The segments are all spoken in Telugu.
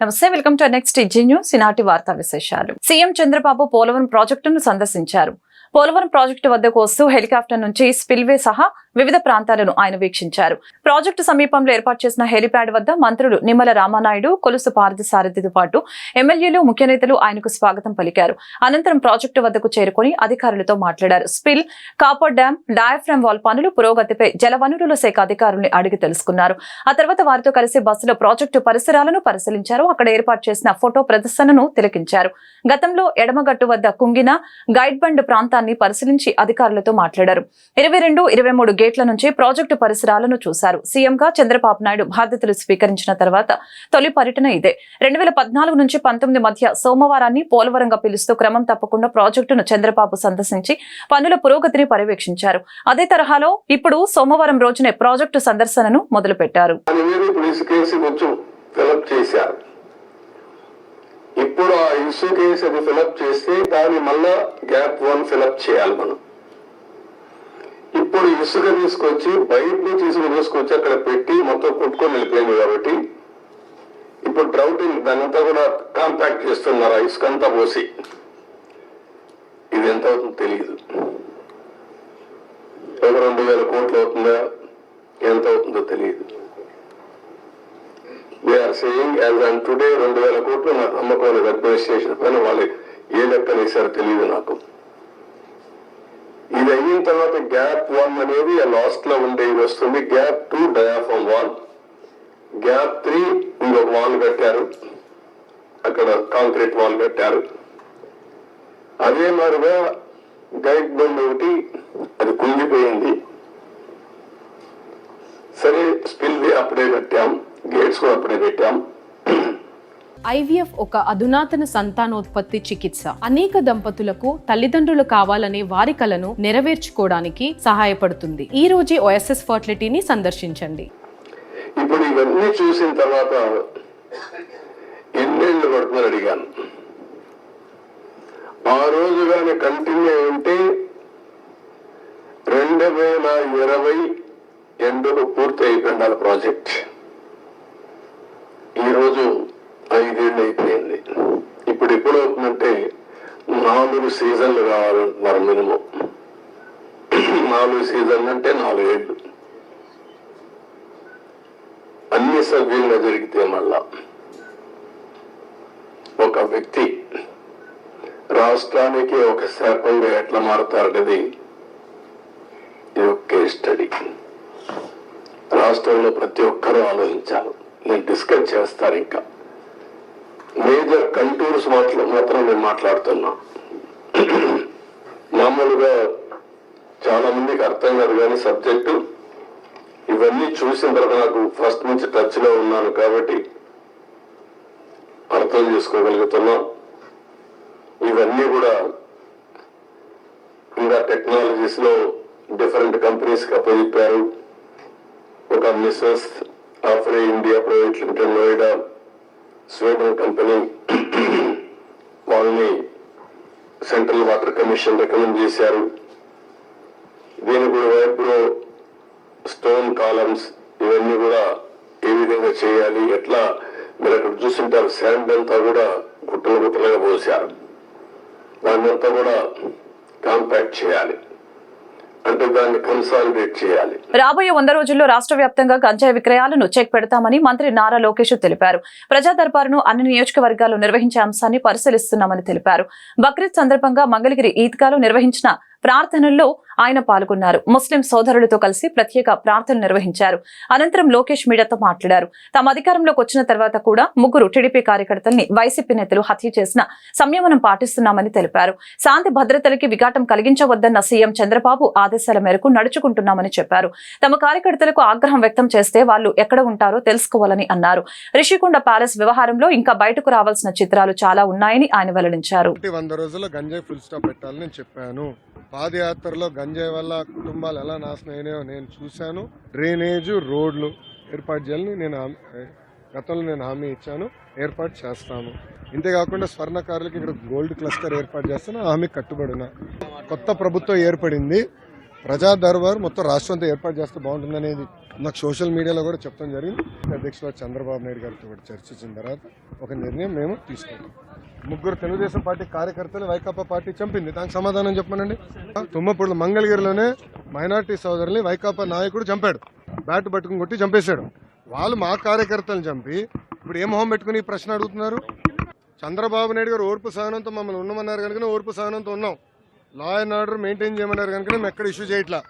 నమస్తే, welcome to next Zee News. ఈనాటి వార్తా విశేషాలు. సీఎం చంద్రబాబు పోలవరం ప్రాజెక్టును సందర్శించారు. పోలవరం ప్రాజెక్టు వద్దకు వస్తూ హెలికాప్టర్ నుంచి స్పిల్వే సహా వివిధ ప్రాంతాలను ఆయన వీక్షించారు. ప్రాజెక్టు సమీపంలో ఏర్పాటు చేసిన హెలిప్యాడ్ వద్ద మంత్రులు నిమ్మల రామానాయుడు, కొలుసు పార్థసారథితో పాటు ఎమ్మెల్యేలు, ముఖ్య నేతలు ఆయనకు స్వాగతం పలికారు. అనంతరం ప్రాజెక్టు వద్దకు చేరుకుని అధికారులతో మాట్లాడారు. Spill, copper dam, diaphragm wall పనులు పురోగతిపై జలవనరుల శాఖ అధికారుల్ని అడిగి తెలుసుకున్నారు. ఆ తర్వాత వారితో కలిసి బస్సులో ప్రాజెక్టు పరిసరాలను పరిశీలించారు. అక్కడ ఏర్పాటు చేసిన ఫోటో ప్రదర్శనను తిలకించారు. గతంలో ఎడమగట్టు వద్ద కుంగిన గైడ్ బండ్ ప్రాంతాన్ని పరిశీలించి అధికారులతో మాట్లాడారు. 22, 23 గేట్ల నుంచి ప్రాజెక్టు పరిసరాలను చూశారు. సీఎంగా చంద్రబాబు నాయుడు బాధ్యతలు స్వీకరించిన తర్వాత తొలి పర్యటన ఇదే. 2014 నుంచి 19 మధ్య సోమవారాన్ని పోలవరంగా పిలుస్తూ క్రమం తప్పకుండా ప్రాజెక్టును చంద్రబాబు సందర్శించి పనుల పురోగతిని పర్యవేక్షించారు. అదే తరహాలో ఇప్పుడు సోమవారం రోజునే ప్రాజెక్టు సందర్శనను మొదలుపెట్టారు. ఇప్పుడు ఆ ఇష్యూ కేసు అది ఫిలప్ చేస్తే దాన్ని మళ్ళా గ్యాప్ 1 ఫిలప్ చేయాలి మనం. ఇప్పుడు ఇసుక తీసుకొచ్చి బయట నుంచి ఇసుక తీసుకొచ్చి అక్కడ పెట్టి మొత్తం కొట్టుకొని వెళ్ళిపోయింది కాబట్టి ఇప్పుడు డ్రౌటింగ్ దానంతా కూడా కాంపాక్ట్ చేస్తున్నారు. ఆ ఇసుక అంతా పోసి ఇది ఎంత అవుతుందో తెలియదు. 2,000 కోట్లు అవుతుందా, ఎంత అవుతుందో తెలియదు. They are saying as on today 2,000 కోట్లు నాకు నమ్మకం లేదు. అడ్మినిస్ట్రేషన్ పైన వాళ్ళు ఏ లెక్కన వేసారో తెలియదు నాకు. ఇది అయిన తర్వాత గ్యాప్ 1 అనేది లాస్ట్ లో ఉండేది వస్తుంది. గ్యాప్ 2 డయాఫామ్ వాల్, గ్యాప్ 3 ఇంకొక వాల్ కట్టారు, అక్కడ కాంక్రీట్ వాల్ కట్టారు. అదే మాదిరిగా గైడ్ బండ్ ఒకటి అది కుంగిపోయింది. సరే, స్పిల్వే అప్పుడే కట్టాం, గేట్స్ కూడా అప్పుడే పెట్టాం. IVF ఒక అధునాతన సంతానోత్పత్తి చికిత్స. అనేక దంపతులకు తల్లిదండ్రులు కావాలనే వారి కలను నెరవేర్చుకోవడానికి సహాయపడుతుంది. ఈ రోజే OSS ఫర్టిలిటీని సందర్శించండి. ఇప్పుడు ఇవన్నీ చూసిన తర్వాత ఎన్నేళ్ళు పడుతుందని అడిగాను. ఆ రోజు కానీ కంటిన్యూ ఉంటే 2020 ఎండుకు పూర్తి అయిపోయింది ప్రాజెక్ట్. ఈ రోజు 5 ఏళ్ళు అయిపోయింది. ఇప్పుడు ఎప్పుడు అవుతుందంటే 4 సీజన్లు కావాలంటున్నారు మినిమం. 4 సీజన్లు అంటే 4 ఏళ్ళు. అన్ని సభ్యులుగా జరిగితే మళ్ళా ఒక వ్యక్తి రాష్ట్రానికి ఒక శాఖంగా ఎట్లా మారుతారనేది ఇది ఒక కేస్ స్టడీ. రాష్ట్రంలో ప్రతి ఒక్కరూ ఆలోచించాలి. నేను డిస్కస్ చేస్తాను. ఇంకా మేజర్ కంటూర్స్ మాత్రం నేను మాట్లాడుతున్నా. మామూలుగా చాలా మందికి అర్థం కాదు కానీ సబ్జెక్టు ఇవన్నీ చూసిన తర్వాత నాకు ఫస్ట్ నుంచి టచ్ లో ఉన్నాను కాబట్టి అర్థం చేసుకోగలుగుతున్నా. ఇవన్నీ కూడా ఇంకా టెక్నాలజీస్ లో డిఫరెంట్ కంపెనీస్ కి అప్పచెప్పారు. ఒక messrs Afry India private limited Noida, Sweden company, వాళ్ళని సెంట్రల్ వాటర్ కమిషన్ రికమెండ్ చేశారు. దీని కూడా వైబ్రో స్టోన్ కాలమ్స్ ఇవన్నీ కూడా ఏ విధంగా చేయాలి, ఎట్లా మీరు అక్కడ చూస్తుంటారు శాండ్ అంతా కూడా గుట్టలు గుట్టలుగా పోసారు. దాన్ని అంతా కూడా కాంపాక్ట్ చేయాలి, అంటే దాన్ని కన్సాలిడేట్ చేయాలి. రాబోయే 100 రోజుల్లో రాష్ట్ర వ్యాప్తంగా గంజాయి విక్రయాలను చెక్ పెడతామని మంత్రి నారా లోకేష్ తెలిపారు. ప్రజా దర్బారును అన్ని నియోజకవర్గాల్లో నిర్వహించే అంశాన్ని పరిశీలిస్తున్నామని తెలిపారు. బక్రీద్ సందర్భంగా మంగళగిరి ఈద్గాలో నిర్వహించిన ప్రార్థనల్లో ఆయన పాల్గొన్నారు. ముస్లిం సోదరులతో కలిసి ప్రత్యేక ప్రార్థనలు నిర్వహించారు. అనంతరం లోకేష్ మీడియాతో మాట్లాడారు. తమ అధికారంలోకి వచ్చిన తర్వాత కూడా 3 టీడీపీ కార్యకర్తల్ని వైసీపీ నేతలు హత్య చేసిన సంయమనం పాటిస్తున్నామని తెలిపారు. శాంతి భద్రతలకి విఘాటం కలిగించవద్దన్న సీఎం చంద్రబాబు ఆదేశాల మేరకు నడుచుకుంటున్నామని చెప్పారు. తమ కార్యకర్తలకు ఆగ్రహం వ్యక్తం చేస్తే వాళ్ళు ఎక్కడ ఉంటారో తెలుసుకోవాలని అన్నారు. రిషికొండ ప్యాలెస్ వ్యవహారంలో ఇంకా బయటకు రావాల్సిన చిత్రాలు చాలా ఉన్నాయని ఆయన వెల్లడించారు. 100 రోజుల్లో గంజాయి ఫుల్ స్టాప్ పెట్టాలని చెప్పాను. పాదయాత్రలో గంజాయి వల్ల కుటుంబాలు ఎలా నాశనం అయినాయో నేను చూశాను. డ్రైనేజ్, రోడ్లు ఏర్పాటు చేయాలని గతంలో హామీ ఇచ్చాను, ఏర్పాటు చేస్తాను. ఇంతేకాకుండా స్వర్ణకారులకి ఇక్కడ గోల్డ్ క్లస్టర్ ఏర్పాటు చేస్తాను, హామీ కట్టుబడిన. కొత్త ప్రభుత్వం ఏర్పడింది, ప్రజా దర్బార్ మొత్తం రాష్ట్రంతో ఏర్పాటు చేస్తే బాగుంటుందనేది నాకు సోషల్ మీడియాలో కూడా చెప్పడం జరిగింది. అధ్యక్షుడు చంద్రబాబు నాయుడు గారితో కూడా చర్చించిన తర్వాత ఒక నిర్ణయం మేము తీసుకుంటాం. 3 తెలుగుదేశం పార్టీ కార్యకర్తలు వైకాపా పార్టీ చంపింది. దానికి సమాధానం చెప్పమనండి. తుమ్మపూడి మంగళగిరిలోనే మైనార్టీ సోదరుల్ని వైకాపా నాయకుడు చంపాడు. బ్యాట్ పట్టుకుని కొట్టి చంపేశాడు. వాళ్ళు మా కార్యకర్తలను చంపి ఇప్పుడు ఏ మొహం పెట్టుకుని ఈ ప్రశ్న అడుగుతున్నారు? చంద్రబాబు నాయుడు గారు ఓర్పు సహనంతో మమ్మల్ని ఉండమన్నారు కనుక ఓర్పు సహనంతో ఉన్నాం. లా అండ్ ఆర్డర్ మెయింటైన్ చేయమన్నారు కనుక మేము ఎక్కడ ఇష్యూ చేయట్లా.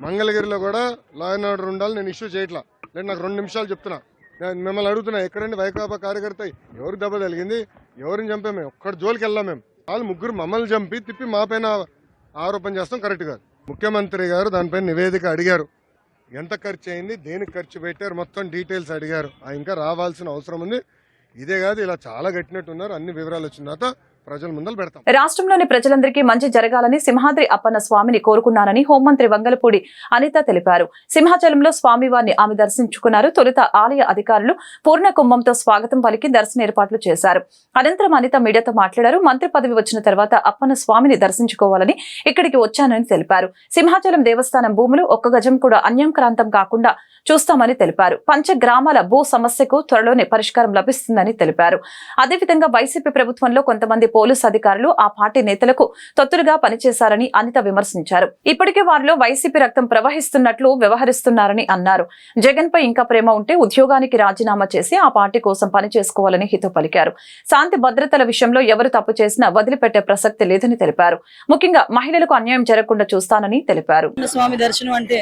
మంగళగిరిలో కూడా లా అండ్ ఆర్డర్ ఉండాలి, నేను ఇష్యూ చేయట్లా. లేదు, నాకు 2 నిమిషాలు చెప్తున్నా. నేను మిమ్మల్ని అడుగుతున్నా, ఎక్కడండి వైకాపా కార్యకర్త? ఎవరికి దెబ్బ తగిలింది? ఎవరిని చంపాము? మేము ఒక్కడి జోలికి వెళ్ళాం. మేము వాళ్ళు 3 మమ్మల్ని చంపి తిప్పి మా పైన ఆరోపణ చేస్తాం కరెక్ట్ కాదు. ముఖ్యమంత్రి గారు దానిపైన నివేదిక అడిగారు. ఎంత ఖర్చు అయింది, దేనికి ఖర్చు పెట్టారు, మొత్తం డీటెయిల్స్ అడిగారు. ఇంకా రావాల్సిన అవసరం ఉంది. ఇదే కాదు, ఇలా చాలా గట్టినట్టున్నారు. అన్ని వివరాలు వచ్చిన తర్వాత ప్రజల ముందలు పెడతాం. రాష్ట్రంలోని ప్రజలందరికీ మంచి జరగాలని సింహాద్రి అప్పన్న స్వామిని కోరుకున్నానని హోంమంత్రి వంగలపూడి అనిత తెలిపారు. సింహాచలంలో స్వామివారిని ఆమె దర్శించుకున్నారు. తొలుత ఆలయ అధికారులు పూర్ణ కుంభంతో స్వాగతం పలికి దర్శన ఏర్పాట్లు చేశారు. అనంతరం అనిత మీడియాతో మాట్లాడారు. మంత్రి పదవి వచ్చిన తర్వాత అప్పన్న స్వామిని దర్శించుకోవాలని ఇక్కడికి వచ్చానని తెలిపారు. సింహాచలం దేవస్థానం భూములు 1 గజం కూడా అన్యంక్రాంతం కాకుండా చూస్తామని తెలిపారు. పంచగ్రామాల భూ సమస్యకు త్వరలోనే పరిష్కారం లభిస్తుందని తెలిపారు. అదేవిధంగా వైసీపీ ప్రభుత్వంలో కొంతమంది పోలీసు అధికారులు ఆ పార్టీ నేతలకు తొత్తులుగా పనిచేశారని అనిత విమర్శించారు. ఇప్పటికే వారిలో వైసీపీ రక్తం ప్రవహిస్తున్నట్లు వ్యవహరిస్తున్నారని అన్నారు. జగన్ పై ఇంకా ప్రేమ ఉంటే ఉద్యోగానికి రాజీనామా చేసి ఆ పార్టీ కోసం పనిచేసుకోవాలని హితో పలికారు. శాంతి భద్రతల విషయంలో ఎవరు తప్పు చేసినా వదిలిపెట్టే ప్రసక్తి లేదని తెలిపారు. ముఖ్యంగా మహిళలకు అన్యాయం జరగకుండా చూస్తానని తెలిపారు. స్వామి దర్శనం అంటే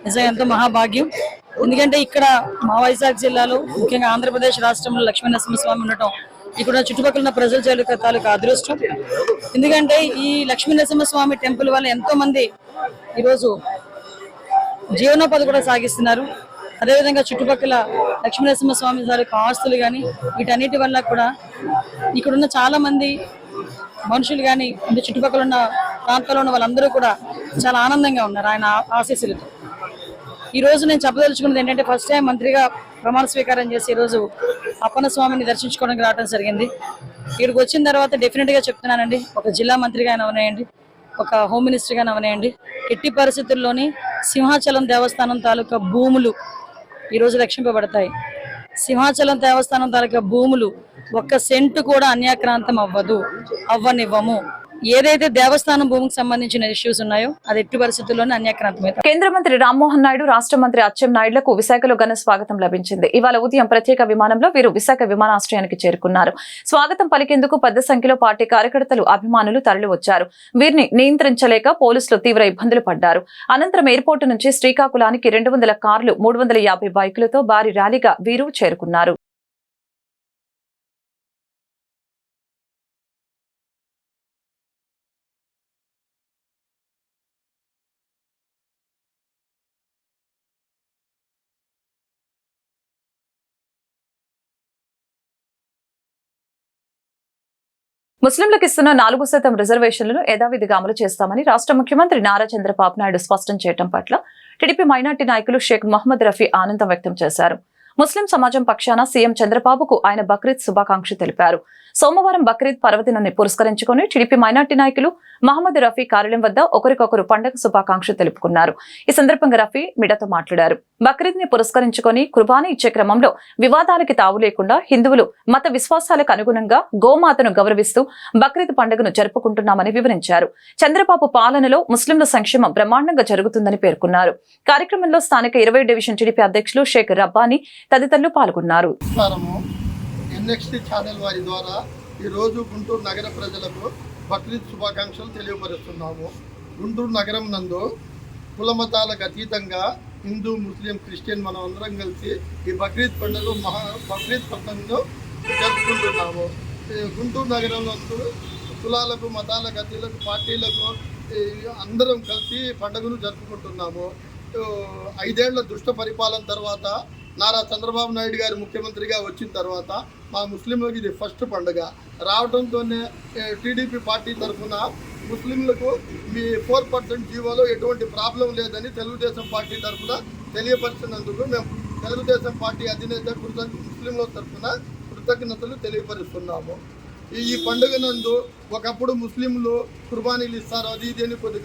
నిజంగా ఎంతో మహాభాగ్యం. ఎందుకంటే ఇక్కడ మా వైజాగ్ జిల్లాలో ముఖ్యంగా ఆంధ్రప్రదేశ్ రాష్ట్రంలో లక్ష్మీనరసింహస్వామి ఉండటం ఇక్కడ చుట్టుపక్కల ఉన్న ప్రజల తాలూకా అదృష్టం. ఎందుకంటే ఈ లక్ష్మీనరసింహస్వామి టెంపుల్ వల్ల ఎంతో మంది ఈరోజు జీవనోపాధి కూడా సాగిస్తున్నారు. అదేవిధంగా చుట్టుపక్కల లక్ష్మీనరసింహస్వామి తాలూకా ఆస్తులు కానీ వీటన్నిటి వల్ల కూడా ఇక్కడున్న చాలా మంది మనుషులు కానీ చుట్టుపక్కల ఉన్న ప్రాంతాల్లో ఉన్న వాళ్ళందరూ కూడా చాలా ఆనందంగా ఉన్నారు ఆయన ఆశీస్సులతో. ఈ రోజు నేను చెప్పదలుచుకున్నది ఏంటంటే ఫస్ట్ టైం మంత్రిగా ప్రమాణ స్వీకారం చేసి ఈరోజు అప్పన్న స్వామిని దర్శించుకోవడానికి రావడం జరిగింది. ఇక్కడికి వచ్చిన తర్వాత డెఫినెట్గా చెప్తున్నానండి, ఒక జిల్లా మంత్రిగా అవనేయండి, ఒక హోమ్ మినిస్టర్గా అవనేయండి, ఎట్టి పరిస్థితుల్లోని సింహాచలం దేవస్థానం తాలూకా భూములు ఈరోజు రక్షింపబడతాయి. సింహాచలం దేవస్థానం తాలూకా భూములు 1 సెంటు కూడా అన్యాక్రాంతం అవ్వనివ్వము. ఏదైతే దేవస్థానం భూమికి సంబంధించిన ఇష్యూస్ ఉన్నాయో అది ఎట్టి పరిస్థితుల్లోనే అన్యాక్రాంతమవుతాయి. కేంద్ర మంత్రి రామ్మోహన్ నాయుడు, రాష్ట్ర మంత్రి అచ్చెన్నాయుడులకు విశాఖలో ఘన స్వాగతం లభించింది. ఇవాళ ఉదయం ప్రత్యేక విమానంలో వీరు విశాఖ విమానాశ్రయానికి చేరుకున్నారు. స్వాగతం పలికేందుకు పెద్ద సంఖ్యలో పార్టీ కార్యకర్తలు, అభిమానులు తరలి వచ్చారు. వీరిని నియంత్రించలేక పోలీసులు తీవ్ర ఇబ్బందులు పడ్డారు. అనంతరం ఎయిర్పోర్టు నుంచి శ్రీకాకుళానికి 200 కార్లు, 350 బైకులతో భారీ ర్యాలీగా వీరు చేరుకున్నారు. ముస్లింలకు ఇస్తున్న 4% రిజర్వేషన్లను యథావిధిగా అమలు చేస్తామని రాష్ట్ర ముఖ్యమంత్రి నారా చంద్రబాబు నాయుడు స్పష్టం చేయడం పట్ల టీడీపీ మైనార్టీ నాయకులు షేక్ మహమ్మద్ రఫీ ఆనందం వ్యక్తం చేశారు. ముస్లిం సమాజం పక్షాన సీఎం చంద్రబాబుకు ఆయన బక్రీద్ శుభాకాంక్షలు తెలిపారు. సోమవారం బక్రీద్ పర్వదినాన్ని పురస్కరించుకుని టీడీపీ మైనార్టీ నాయకులు మహమ్మద్ రఫీ కార్యాలయం వద్ద ఒకరికొకరు పండుగ శుభాకాంక్షలు తెలుపుకున్నారు. ఈ సందర్భంగా రఫీ మీడియాతో మాట్లాడారు. బక్రీద్ ని పురస్కరించుకుని కుర్బానీ ఇచ్చే క్రమంలో వివాదాలకి తావు లేకుండా హిందువులు మత విశ్వాసాలకు అనుగుణంగా గోమాతను గౌరవిస్తూ బక్రీద్ పండుగను జరుపుకుంటున్నామని వివరించారు. చంద్రబాబు పాలనలో ముస్లింల సంక్షేమం బ్రహ్మాండంగా జరుగుతుందని పేర్కొన్నారు. కార్యక్రమంలో స్థానిక 20 డివిజన్ టీడీపీ అధ్యక్షులు షేక్ రబ్బానీ తదితరులు పాల్గొన్నారు. NXT ఛానల్ వారి ద్వారా ఈరోజు గుంటూరు నగర ప్రజలకు బక్రీద్ శుభాకాంక్షలు తెలియపరుస్తున్నాము. గుంటూరు నగరం నందు కుల మతాలకు అతీతంగా హిందూ, ముస్లిం, క్రిస్టియన్ మనం అందరం కలిసి ఈ బక్రీద్ పండుగను జరుపుకుంటున్నాము. గుంటూరు నగరంలో కులాలకు, మతాలకు అతీతులకు, పార్టీలకు అందరం కలిసి పండుగను జరుపుకుంటున్నాము. 5 ఏళ్ల దుష్ట పరిపాలన తర్వాత నారా చంద్రబాబు నాయుడు గారు ముఖ్యమంత్రిగా వచ్చిన తర్వాత మా ముస్లింలకు ఇది ఫస్ట్ పండుగ రావడంతోనే టీడీపీ పార్టీ తరఫున ముస్లింలకు మీ 4% జీవోలో ఎటువంటి ప్రాబ్లం లేదని తెలుగుదేశం పార్టీ తరఫున తెలియపరిచినందుకు మేము తెలుగుదేశం పార్టీ అధినేత ముస్లింల తరఫున కృతజ్ఞతలు తెలియపరుస్తున్నాము. ఈ పండుగ నందు ఒకప్పుడు ముస్లింలు కుర్బానీలు ఇస్తారు, అది ఇది అని కొద్ది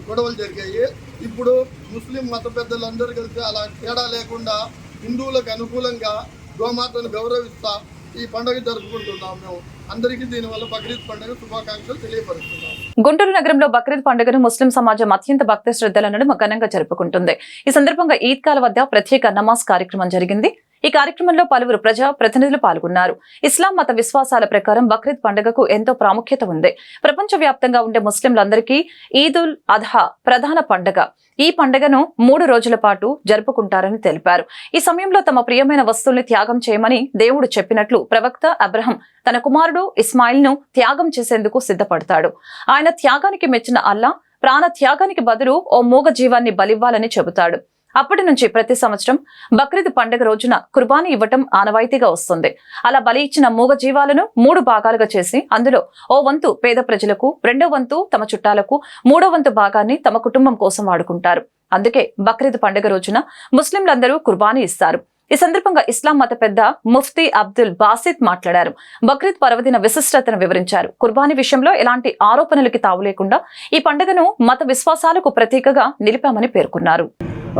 గొడవలు జరిగాయి. ఇప్పుడు ముస్లిం మత పెద్దలందరూ కలిసి అలా తేడా లేకుండా హిందువులకు అనుకూలంగా గోమాతను గౌరవిస్తా ఈ పండుగ జరుపుకుంటున్నాం. మేము అందరికీ దీనివల్ల బక్రీద్ పండుగ శుభాకాంక్షలు తెలియపరుస్తున్నాం. గుంటూరు నగరంలో బక్రీద్ పండుగను ముస్లిం సమాజం అత్యంత భక్తి శ్రద్ధల నడుమ ఘనంగా జరుపుకుంటుంది. ఈ సందర్భంగా ఈద్గాల వద్ద ప్రత్యేక నమాజ్ కార్యక్రమం జరిగింది. ఈ కార్యక్రమంలో పలువురు ప్రజా ప్రతినిధులు పాల్గొన్నారు. ఇస్లాం మత విశ్వాసాల ప్రకారం బక్రీద్ పండుగకు ఎంతో ప్రాముఖ్యత ఉంది. ప్రపంచ వ్యాప్తంగా ఉండే ముస్లింలందరికీ ఈద్ ఉల్ అద్హా ప్రధాన పండుగ. ఈ పండుగను 3 రోజుల పాటు జరుపుకుంటారని తెలిపారు. ఈ సమయంలో తమ ప్రియమైన వస్తువుల్ని త్యాగం చేయమని దేవుడు చెప్పినట్లు ప్రవక్త అబ్రహం తన కుమారుడు ఇస్మాయిల్ ను త్యాగం చేసేందుకు సిద్ధపడతాడు. ఆయన త్యాగానికి మెచ్చిన అల్లా ప్రాణ త్యాగానికి బదులు ఓ మూగ జీవాన్ని బలివ్వాలని చెబుతాడు. అప్పటి నుంచి ప్రతి సంవత్సరం బక్రీద్ పండుగ రోజున కుర్బానీ ఇవ్వటం ఆనవాయితీగా వస్తుంది. అలా బలి ఇచ్చిన మూగ జీవాలను 3 భాగాలుగా చేసి అందులో ఓ వంతు పేద ప్రజలకు, 2వ వంతు తమ చుట్టాలకు, 3వ వంతు భాగాన్ని తమ కుటుంబం కోసం వాడుకుంటారు. అందుకే బక్రీద్ పండుగ రోజున ముస్లింలందరూ కుర్బానీ ఇస్తారు. ఈ సందర్భంగా ఇస్లాం మత పెద్ద ముఫ్తీ అబ్దుల్ బాసిత్ మాట్లాడారు. బక్రీద్ పర్వదిన విశిష్టతను వివరించారు. కుర్బానీ విషయంలో ఎలాంటి ఆరోపణలకి తావు లేకుండా ఈ పండుగను మత విశ్వాసాలకు ప్రతీకగా నిలిపామని పేర్కొన్నారు.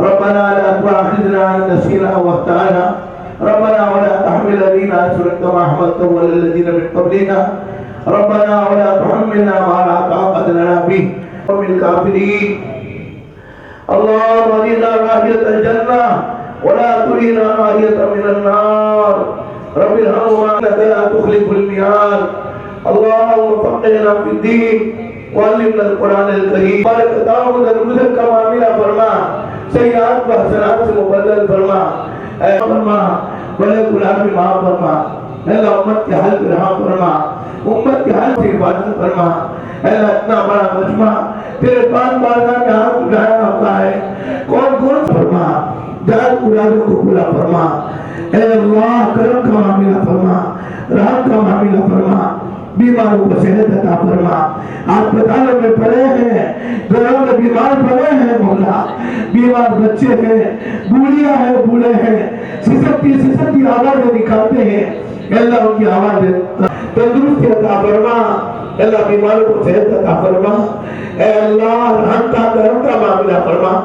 ربنا لا تؤاخذنا إن نسينا واخطأنا ربنا ولا تحمل علينا إصرا كما حملته على الذين من قبلنا ربنا ولا تحملنا ما لا طاقة لنا به ومن الكافرين اللهم أرنا راحية الجنة ولا ترينا راحية من النار رب ارحمنا إنك لا تخلف الميعاد اللهم فقهنا في الدين وعلمنا القرآن الكريم بارك داود الرزق كما عمل فرما سیئات و حسنات سے مبدل فرما اے فرما بڑے گناہ کی معاف فرما اے اللہ امت کے حل پہ رحم فرما امت کے حل سے حفاظت فرما اے اللہ اتنا بڑا مجمع تیرے پاس بارگاہ میں ہاتھ اٹھایا ہوتا ہے کون کون فرما جان مرادوں کو پورا فرما اے اللہ کرم کا معاملہ فرما رحم کا معاملہ فرما بیماروں کو صحت عطا فرما اسپتالوں میں پڑے ہیں گھروں میں بیمار پڑے ہیں مولا بیمار بچے ہیں بوڑھیاں ہیں بوڑھے ہیں سسکتی آوازیں نکالتے ہیں اللہ ان کی آواز تندرستی عطا فرما اللہ بیماروں کو صحت عطا فرما اے اللہ رحم کا کرم کا معاملہ فرما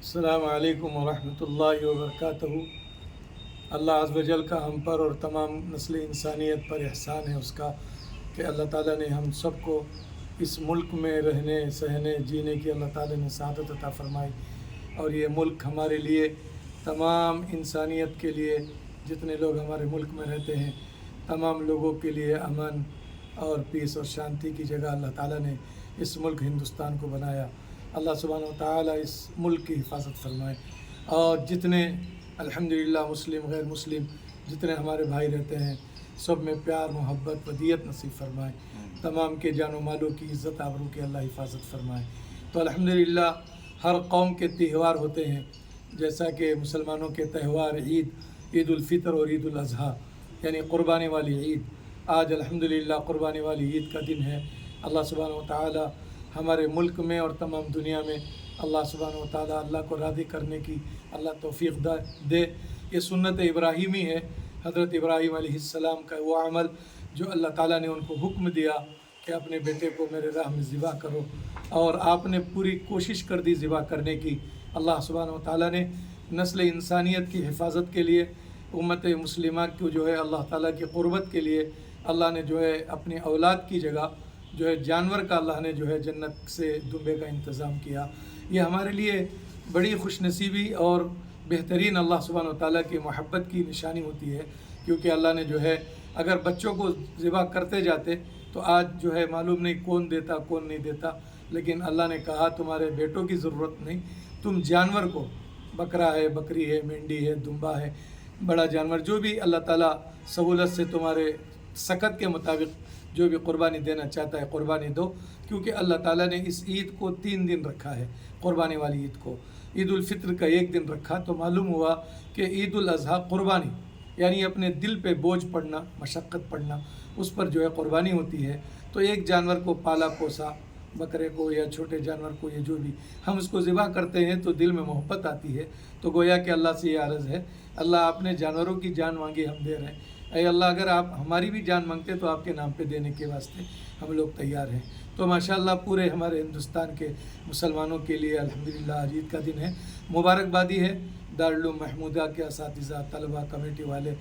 السلام علیکم ورحمۃ اللہ وبرکاتہ۔ اللہ عز و جل کا ہم پر اور تمام نسل انسانیت پر احسان ہے اس کا کہ اللہ تعالیٰ نے ہم سب کو اس ملک میں رہنے سہنے جینے کی اللہ تعالیٰ نے سعادت عطا فرمائی، اور یہ ملک ہمارے لیے تمام انسانیت کے لیے جتنے لوگ ہمارے ملک میں رہتے ہیں تمام لوگوں کے لیے امن اور پیس اور شانتی کی جگہ اللہ تعالیٰ نے اس ملک ہندوستان کو بنایا۔ اللہ سبحانہ و تعالیٰ اس ملک کی حفاظت فرمائے، اور جتنے الحمدللہ مسلم غیر مسلم جتنے ہمارے بھائی رہتے ہیں سب میں پیار محبت ودیت نصیب فرمائے، تمام کے جان و مالوں کی عزت آبرو کی اللہ حفاظت فرمائے۔ تو الحمدللہ ہر قوم کے تہوار ہوتے ہیں، جیسا کہ مسلمانوں کے تہوار عید الفطر اور عید الاضحیٰ یعنی قربانی والی عید۔ آج الحمدللہ قربانی والی عید کا دن ہے۔ اللہ سبحانہ و تعالیٰ ہمارے ملک میں اور تمام دنیا میں اللہ سبحانہ و تعالیٰ اللہ کو راضی کرنے کی اللہ توفیق دے۔ یہ سنت ابراہیمی ہے، حضرت ابراہیم علیہ السلام کا وہ عمل جو اللہ تعالیٰ نے ان کو حکم دیا کہ اپنے بیٹے کو میرے راہ میں ذبح کرو، اور آپ نے پوری کوشش کر دی ذبح کرنے کی۔ اللہ سبحانہ و تعالیٰ نے نسل انسانیت کی حفاظت کے لیے امت مسلمہ کو جو ہے اللہ تعالیٰ کی قربت کے لیے اللہ نے جو ہے اپنی اولاد کی جگہ جو ہے جانور کا اللہ نے جو ہے جنت سے دمبے کا انتظام کیا۔ یہ ہمارے لیے بڑی خوش نصیبی اور بہترین اللہ سبحانہ و تعالیٰ کی محبت کی نشانی ہوتی ہے، کیونکہ اللہ نے جو ہے اگر بچوں کو ذبح کرتے جاتے تو آج جو ہے معلوم نہیں کون دیتا کون نہیں دیتا، لیکن اللہ نے کہا تمہارے بیٹوں کی ضرورت نہیں، तुम जानवर को, बकरा है, बकरी है, मेंढी है, दुम्बा है, बड़ा जानवर, जो भी अल्लाह ताला सहूलत से तुम्हारे सकत के मुताबिक जो भी कुर्बानी देना चाहता है कुर्बानी दो, क्योंकि अल्लाह ताला ने इस ईद को 3 दिन रखा है। कुर्बानी वाली ईद को ईद उल फित्र का 1 दिन रखा, तो मालूम हुआ कि ईद उल अज़हा कुर्बानी यानी अपने दिल पे बोझ पड़ना, मशक्क़त पड़ना, उस पर जो है कुर्बानी होती है। तो एक जानवर को पाला पोसा, बकरे को या छोटे जानवर को, ये जो भी हम उसको ज़िबा करते हैं तो दिल में मोहब्बत आती है। तो गोया कि अल्लाह से ये अर्ज़ है, अल्लाह आपने जानवरों की जान मांगी, हम दे रहे हैं। ऐ अल्लाह, अगर आप हमारी भी जान मांगते तो आपके नाम पे देने के वास्ते हम लोग तैयार हैं। तो माशाअल्लाह पूरे हमारे हिंदुस्तान के मुसलमानों के लिए अल्हम्दुलिल्लाह आज ईद का दिन है, मुबारकबादी है। दारुल उलूम महमूदा के असातिज़ा, तलबा, कमेटी वाले,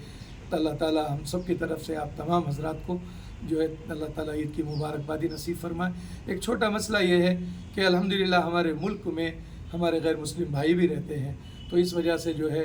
अल्लाह ताला हम सब की तरफ से आप तमाम हजरात को जो है अल्लाह ताला ईद की मुबारकबादी नसीब फरमाए। एक छोटा मसला ये है कि अल्हम्दुलिल्लाह हमारे मुल्क में हमारे गैर मुस्लिम भाई भी रहते हैं, तो इस वजह से जो है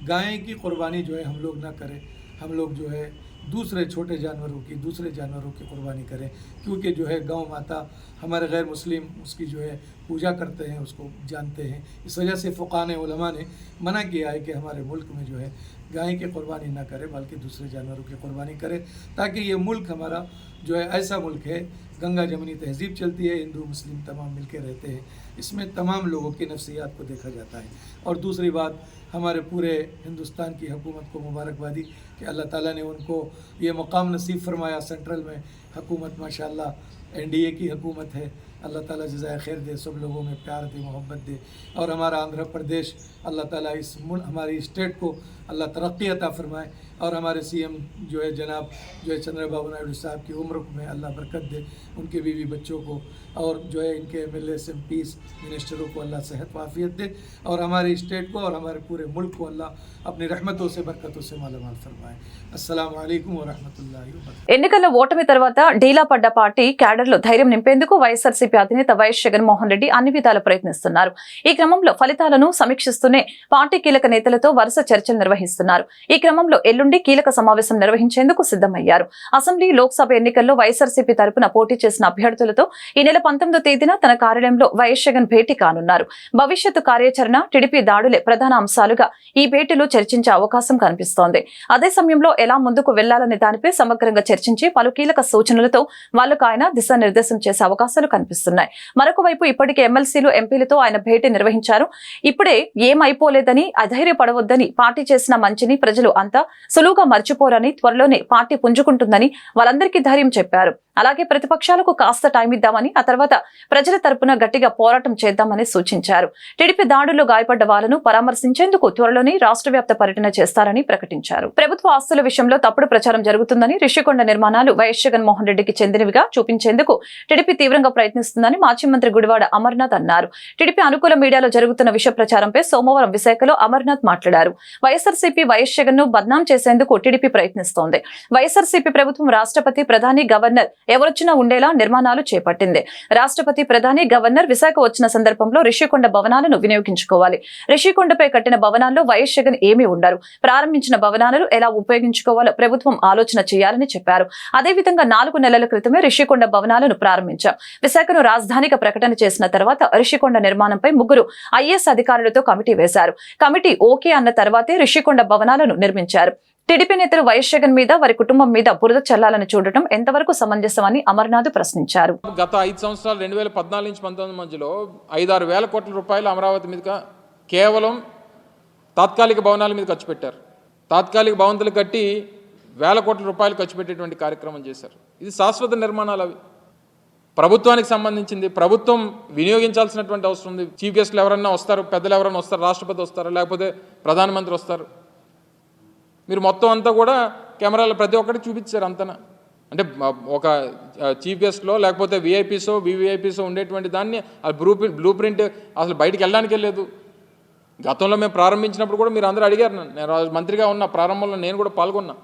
गाय की कुर्बानी जो है हम लोग ना करें, हम लोग जो है दूसरे छोटे जानवरों की कुर्बानी करें, क्योंकि जो है गौ माता हमारे गैर मुस्लिम उसकी जो है पूजा करते हैं, उसको जानते हैं। इस वजह से फ़ुक़ाने उलमा ने मना किया है कि हमारे मुल्क में जो है गाय की कुर्बानी ना करें, बल्कि दूसरे जानवरों की कुर्बानी करें, ताकि ये मुल्क हमारा जो है ऐसा मुल्क है, गंगा जमनी तहज़ीब चलती है, हिंदू मुस्लिम तमाम मिलके रहते हैं, इसमें तमाम लोगों की नफ्सियात को देखा जाता है। और दूसरी बात, हमारे पूरे हिंदुस्तान की हुकूमत को मुबारकबादी कि अल्लाह ताला ने उनको ये मकाम नसीब फरमाया। सेंट्रल में हुकूमत माशाअल्लाह NDA की हुकूमत है, अल्लाह ताला जज़ाए खैर दे, सब लोगों में प्यार दे, मोहब्बत दे। और हमारा आंध्र प्रदेश, अल्लाह ताला इस हमारी स्टेट को अल्लाह तरक्की अता फरमाए, और हमारे CM जो है जनाब जो है चंद्रबाबू नायडू साहब की उम्र में अल्लाह बरकत दे, उनके बीवी बच्चों को, और जो है इनके MLAs MPs मिनिस्टरों को अल्लाह सेहत वाफियत दे, और हमारे स्टेट को और हमारे पूरे मुल्क को अल्लाह अपनी रहमतों से बरकतों से मालामाल फरमाए। अस्सलामु अलैकुम वरहमतुल्लाहि वबरकातुहू। ఎన్నికల్లో ఓటమి తర్వాత డీలా పడ్డ పార్టీ క్యాడర్లో ధైర్యం నింపేందుకు వైఎస్ఆర్సీపీ అధినేత వైఎస్ జగన్మోహన్ రెడ్డి అన్ని విధాలు ప్రయత్నిస్తున్నారు. ఈ క్రమంలో ఫలితాలను సమీక్షిస్తూనే పార్టీ కీలక నేతలతో వరుస చర్చలు నిర్వహిస్తున్నారు. ఈ క్రమంలో ఎల్లుండి కీలక సమావేశం నిర్వహించేందుకు సిద్ధమయ్యారు. అసెంబ్లీ, లోక్సభ ఎన్నికల్లో వైఎస్ఆర్సీపీ తరపున పోటీ చేసిన అభ్యర్థులతో ఈ నెల 19వ తేదీన తన కార్యాలయంలో వైఎస్ జగన్ భేటీ కానున్నారు. భవిష్యత్తు కార్యాచరణ, టీడీపీ దాడులే ప్రధాన అంశాలుగా ఈ భేటీలో చర్చించే అవకాశం కనిపిస్తోంది. అదే సమయంలో ఎలా ముందుకు వెళ్లాలనే దానిపై సమగ్రంగా చర్చించి పలు కీలక సూచనలతో వాళ్లకు ఆయన దిశానిర్దేశం చేసే అవకాశాలు కనిపిస్తున్నాయి. మరొక వైపు ఇప్పటికే ఎమ్మెల్సీలు, ఎంపీలతో ఆయన భేటీ నిర్వహించారు. ఇప్పుడే ఏమైపోలేదని, అధైర్యపడవద్దని, పార్టీ చేసిన మంచిని ప్రజలు అంతా సులువుగా మర్చిపోరని, త్వరలోనే పార్టీ పుంజుకుంటుందని వాళ్ళందరికీ ధైర్యం చెప్పారు. అలాగే ప్రతిపక్షాలకు కాస్త టైం ఇద్దామని, ఆ తర్వాత ప్రజల తరపున గట్టిగా పోరాటం చేద్దామని సూచించారు. టీడీపీ దాడుల్లో గాయపడ్డ వాళ్లను పరామర్శించేందుకు త్వరలోనే రాష్ట్ర వ్యాప్త పర్యటన చేస్తారని ప్రకటించారు. ప్రభుత్వ ఆస్తుల విషయంలో తప్పుడు ప్రచారం జరుగుతుందని, రిషికొండ నిర్మాణాలు వైఎస్ జగన్మోహన్ రెడ్డికి చెందినవిగా చూపించేందుకు టీడీపీ తీవ్రంగా ప్రయత్నిస్తుందని మాజీ మంత్రి గుడివాడ అమర్నాథ్ అన్నారు. టీడీపీ అనుకూల మీడియాలో జరుగుతున్న విష ప్రచారంపై సోమవారం విశాఖలో అమర్నాథ్ మాట్లాడారు. వైఎస్ఆర్సీపీ వైఎస్ జగన్ ను బద్నాం చేసేందుకు టీడీపీ ప్రయత్నిస్తోంది. వైఎస్ఆర్సీపీ ప్రభుత్వం రాష్ట్రపతి, ప్రధాని, గవర్నర్ ఎవరొచ్చినా ఉండేలా నిర్మాణాలు చేపట్టింది. రాష్ట్రపతి, ప్రధాని, గవర్నర్ విశాఖ వచ్చిన సందర్భంలో రిషికొండ భవనాలను వినియోగించుకోవాలి. రిషికొండపై కట్టిన భవనాల్లో వైఎస్ జగన్ ఏమీ ఉండరు. ప్రారంభించిన భవనాలను ఎలా ఉపయోగించుకోవాలో ప్రభుత్వం ఆలోచన చేయాలని చెప్పారు. అదేవిధంగా 4 నెలల క్రితమే రిషికొండ భవనాలను ప్రారంభించాం. విశాఖను రాజధానిగా ప్రకటన చేసిన తర్వాత రిషికొండ నిర్మాణంపై 3 IAS అధికారులతో కమిటీ వేశారు. కమిటీ ఓకే అన్న తర్వాతే రిషికొండ భవనాలను నిర్మించారు. టీడీపీ నేతలు వైఎస్ జగన్ మీద, వారి కుటుంబం మీద బురద చల్లాలని చూడటం ఎంతవరకు సమంజసమని అమర్నాథ్ ప్రశ్నించారు. గత 5 సంవత్సరాలు 2014 నుంచి 19 మధ్యలో 5-6 వేల కోట్ల రూపాయలు అమరావతి మీద కేవలం తాత్కాలిక భవనాల మీద ఖర్చు పెట్టారు. తాత్కాలిక భవంతులు కట్టి వేల కోట్ల రూపాయలు ఖర్చు పెట్టేటువంటి కార్యక్రమం చేశారు. ఇది శాశ్వత నిర్మాణాలు, అవి ప్రభుత్వానికి సంబంధించింది. ప్రభుత్వం వినియోగించాల్సినటువంటి అవసరం ఉంది. చీఫ్ గెస్ట్లు ఎవరన్నా వస్తారు, పెద్దలు ఎవరన్నా వస్తారు, రాష్ట్రపతి వస్తారు, లేకపోతే ప్రధానమంత్రి వస్తారు. మీరు మొత్తం అంతా కూడా కెమెరాలు ప్రతి ఒక్కటి చూపించారు అంతనా. అంటే ఒక చీఫ్ గెస్ట్లో లేకపోతే VIPసో VVIPసో ఉండేటువంటి దాన్ని బ్లూ ప్రింట్ అసలు బయటికి వెళ్ళడానికే లేదు. గతంలో మేము ప్రారంభించినప్పుడు కూడా మీరు అందరూ అడిగారు, నేను మంత్రిగా ఉన్న ప్రారంభంలో నేను కూడా పాల్గొన్నా.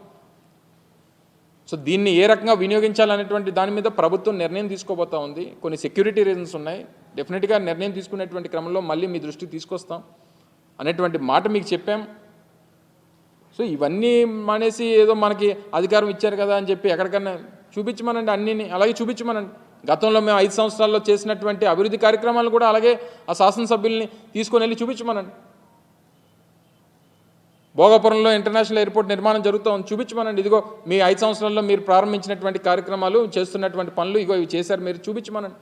సో దీన్ని ఏ రకంగా వినియోగించాలనేటువంటి దాని మీద ప్రభుత్వం నిర్ణయం తీసుకోబోతా ఉంది. కొన్ని సెక్యూరిటీ రీజన్స్ ఉన్నాయి. డెఫినెట్గా నిర్ణయం తీసుకునేటువంటి క్రమంలో మళ్ళీ మీ దృష్టికి తీసుకొస్తాం అనేటువంటి మాట మీకు చెప్పాం. సో ఇవన్నీ మానేసి ఏదో మనకి అధికారం ఇచ్చారు కదా అని చెప్పి ఎక్కడికన్నా చూపించమనండి, అన్నీ అలాగే చూపించమనండి. గతంలో మేము 5 సంవత్సరాల్లో చేసినటువంటి అభివృద్ధి కార్యక్రమాలు కూడా అలాగే ఆ శాసనసభ్యుల్ని తీసుకొని వెళ్ళి చూపించమనండి. భోగాపురంలో ఇంటర్నేషనల్ ఎయిర్పోర్ట్ నిర్మాణం జరుగుతూ ఉంది, చూపించమనండి. ఇదిగో మీ 5 సంవత్సరాల్లో మీరు ప్రారంభించినటువంటి కార్యక్రమాలు, చేస్తున్నటువంటి పనులు ఇగో ఇవి చేశారు, మీరు చూపించమనండి.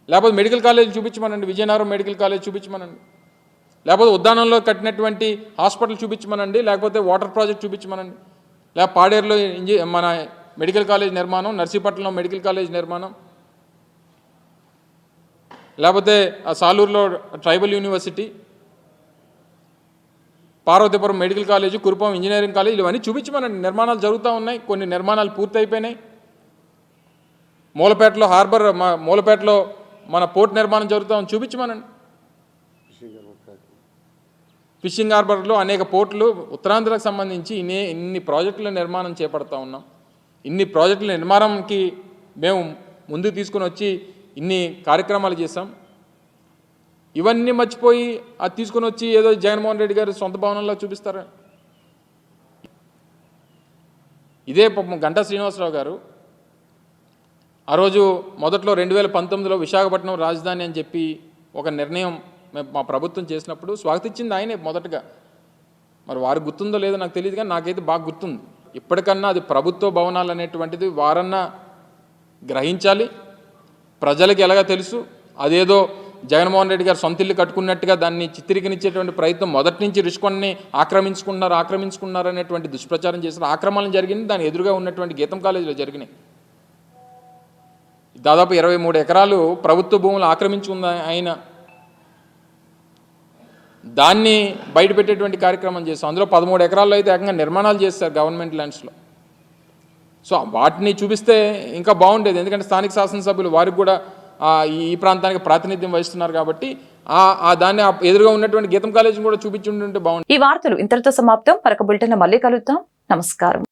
లేకపోతే మెడికల్ కాలేజ్ చూపించమనండి, విజయనగరం మెడికల్ కాలేజ్ చూపించమనండి. లేకపోతే ఉద్యానంలో కట్టినటువంటి హాస్పిటల్ చూపించమనండి, లేకపోతే వాటర్ ప్రాజెక్ట్ చూపించమనండి, లేకపోతే పాడేరులో మన మెడికల్ కాలేజ్ నిర్మాణం, నర్సీపట్నంలో మెడికల్ కాలేజ్ నిర్మాణం, లేకపోతే సాలూరులో tribal university, Parvathipuram medical college, Kurupam engineering college, ఇవన్నీ చూపించమనండి. నిర్మాణాలు జరుగుతూ ఉన్నాయి, కొన్ని నిర్మాణాలు పూర్తయిపోయినాయి. మూలపేటలో హార్బర్, మూలపేటలో మన పోర్ట్ నిర్మాణం జరుగుతూ ఉంది, చూపించమనండి. ఫిషింగ్ హార్బర్లో అనేక పోర్టులు, ఉత్తరాంధ్రకు సంబంధించి ఇన్ని ప్రాజెక్టుల నిర్మాణం చేపడతా ఉన్నాం. ఇన్ని ప్రాజెక్టుల నిర్మాణంకి మేము ముందుకు తీసుకుని వచ్చి ఇన్ని కార్యక్రమాలు చేశాం. ఇవన్నీ మర్చిపోయి అది తీసుకుని వచ్చి ఏదో జగన్మోహన్ రెడ్డి గారు సొంత భవనంలో చూపిస్తారు. ఇదే గంటా శ్రీనివాసరావు గారు ఆ రోజు మొదట్లో 2019లో విశాఖపట్నం రాజధాని అని చెప్పి ఒక నిర్ణయం మా ప్రభుత్వం చేసినప్పుడు స్వాగతించింది ఆయనే మొదటగా. మరి వారికి గుర్తుందో లేదో నాకు తెలియదు, కానీ నాకైతే బాగా గుర్తుంది. ఇప్పటికన్నా అది ప్రభుత్వ భవనాలు అనేటువంటిది వారన్నా గ్రహించాలి. ప్రజలకు ఎలాగ తెలుసు, అదేదో జగన్మోహన్ రెడ్డి గారు సొంత ఇల్లు కట్టుకున్నట్టుగా దాన్ని చిత్రీకరించేటువంటి ప్రయత్నం మొదటి నుంచి రుషికొండని ఆక్రమించుకున్నారు అనేటువంటి దుష్ప్రచారం చేశారు. ఆక్రమణలు జరిగింది, దాని ఎదురుగా ఉన్నటువంటి గీతం కాలేజీలో జరిగినాయి. దాదాపు 23 ఎకరాలు ప్రభుత్వ భూములు ఆక్రమించుకుంది ఆయన. దాన్ని బయటపెట్టేటువంటి కార్యక్రమం చేస్తాం. అందులో 13 ఎకరాల్లో అయితే ఏకంగా నిర్మాణాలు చేస్తారు గవర్నమెంట్ ల్యాండ్స్లో. సో వాటిని చూపిస్తే ఇంకా బాగుండేది, ఎందుకంటే స్థానిక శాసనసభ్యులు వారికి కూడా ఈ ప్రాంతానికి ప్రాతినిధ్యం వహిస్తున్నారు కాబట్టి దాన్ని ఎదురుగా ఉన్నటువంటి గీతం కాలేజీని కూడా చూపించి ఉంటే బాగుంటుంది. ఈ వార్తలు ఇంతటితో సమాప్తం. మరొక బులెటిన్లో మళ్ళీ కలుద్దాం. నమస్కారం.